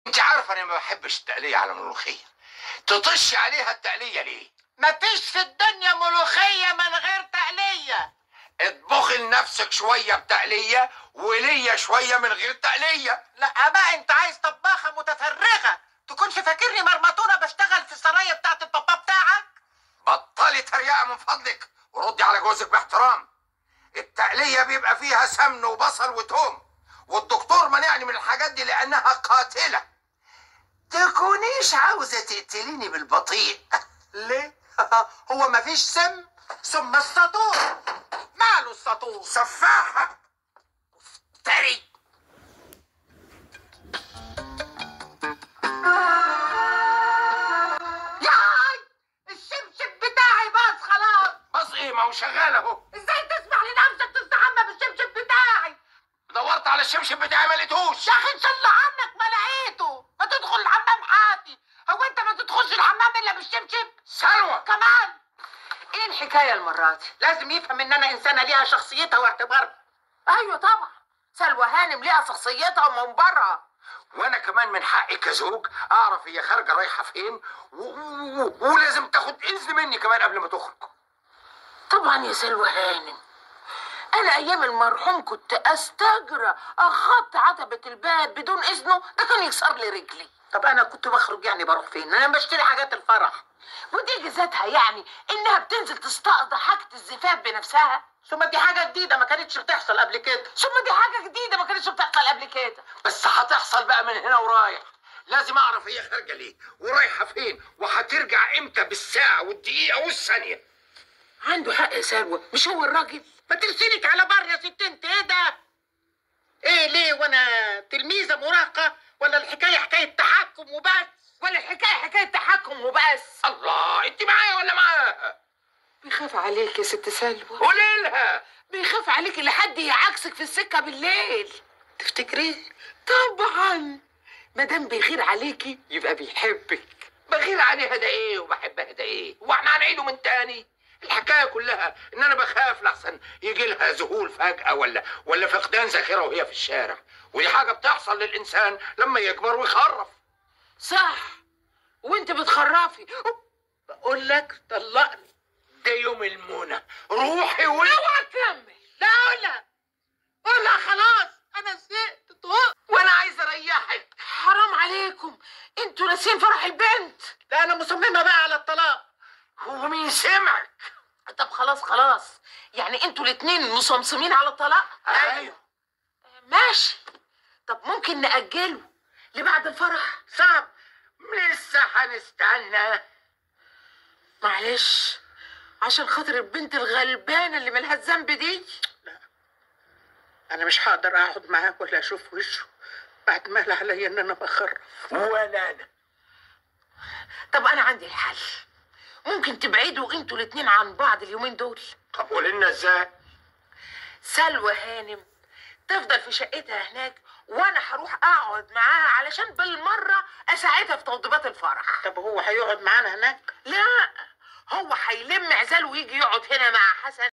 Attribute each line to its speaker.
Speaker 1: انت عارفه انا ما بحبش التقليه على الملوخيه. تطش عليها التقليه ليه؟
Speaker 2: مفيش في الدنيا ملوخية من غير تقلية.
Speaker 1: اطبخي لنفسك شويه بتقليه وليا شويه من غير تقليه.
Speaker 2: لا بقى انت عايز طباخة متفرغة، تكونش فاكرني مرمطونة بشتغل في السرايا بتاعت البابا بتاعك.
Speaker 1: بطلي تريقه من فضلك وردي على جوزك باحترام. التقليه بيبقى فيها سمن وبصل وتوم، والدكتور منعني من الحاجات دي لانها قاتله. تكونيش عاوزه تقتليني بالبطيء.
Speaker 2: ليه؟ هو مفيش سم؟ ثم السطور ماله السطور؟
Speaker 1: سفاحه مفتري.
Speaker 2: ياي الشبشب بتاعي باظ خلاص.
Speaker 1: بص ايه، ما هو شغال اهو.
Speaker 2: ازاي تسمح لنفسك تستحمى بالشبشب بتاعي؟
Speaker 1: دورت على الشبشب بتاعي ما لقيتهوش.
Speaker 2: يا اخي ان شاء الله عنك ما لقيته. ما تدخل الحمام حافي. هو انت ما تدخلش الحمام الا بالشبشب؟
Speaker 1: سلوى
Speaker 2: كمان ايه الحكايه المره دي؟ لازم يفهم ان انا انسانه ليها شخصيتها واعتبارها. ايوه طبعا، سلوى هانم ليها شخصيتها ومن بره.
Speaker 1: وانا كمان من حقي كزوج اعرف هي خارجه رايحه فين ولازم تاخد اذن مني كمان قبل ما تخرج.
Speaker 2: طبعا يا سلوى هانم، انا ايام المرحوم كنت استجرى اخط عتبه الباب بدون اذنه، ده كان يكسر لي رجلي. طب انا كنت بخرج يعني بروح فين؟ انا بشتري حاجات الفرح، ودي جزاتها يعني انها بتنزل تستقضي حاجه الزفاف بنفسها. ثم دي حاجه جديده ما كانتش بتحصل قبل كده.
Speaker 1: بس هتحصل بقى من هنا ورايح. لازم اعرف هي خارجه ليه ورايحه فين وهترجع امتى بالساعه والدقيقه والثانيه.
Speaker 2: عنده حق يا سلوى، مش هو الراجل؟ ما ترسلك على بر يا ست انت. ايه ده؟ ايه ليه وانا تلميذه مراهقه؟ ولا الحكايه حكايه تحكم وبس؟
Speaker 1: الله، انت معايا ولا معاها؟
Speaker 2: بيخاف عليك يا ست سلوى.
Speaker 1: قولي لها.
Speaker 2: بيخاف عليك لحد يعكسك في السكه بالليل. تفتكريه؟ طبعا، ما دام بيغير عليكي يبقى بيحبك.
Speaker 1: بغير عليها ده ايه وبحبها ده ايه؟ واحنا هنعيده من تاني؟ الحكايه كلها ان انا بخاف لحسن يجي لها ذهول فجاه ولا فقدان ذاكره وهي في الشارع، ودي حاجه بتحصل للانسان لما يكبر ويخرف.
Speaker 2: صح، وانت بتخرفي. بقول لك طلقني.
Speaker 1: ده يوم المنى، روحي
Speaker 2: اوعى تكمل. لا قولها خلاص، انا زهقت طهقت
Speaker 1: وانا عايز اريحك.
Speaker 2: حرام عليكم، انتوا ناسيين فرح البنت. لا انا مصممه بقى على الطلاق.
Speaker 1: هو مين سمعك؟
Speaker 2: طب خلاص، يعني انتوا الاتنين مصمصمين على الطلاق؟
Speaker 1: ايوه.
Speaker 2: ماشي. طب ممكن نأجله لبعد الفرح؟
Speaker 1: صعب، لسه هنستنى.
Speaker 2: معلش، عشان خاطر البنت الغلبانه اللي ملهاش ذنب دي. لا انا مش هقدر اقعد معاه ولا اشوف وشه بعد ما قال عليا ان انا بخرف.
Speaker 1: ولا انا.
Speaker 2: طب انا عندي الحل. ممكن تبعدوا انتوا الاتنين عن بعض اليومين دول.
Speaker 1: طب قولي لنا ازاي؟
Speaker 2: سلوى هانم تفضل في شقتها هناك، وانا هروح اقعد معاها علشان بالمره اساعدها في توضيبات الفرح. طب هو هيقعد معانا هناك؟ لا، هو هيلم عزال ويجي يقعد هنا مع حسن.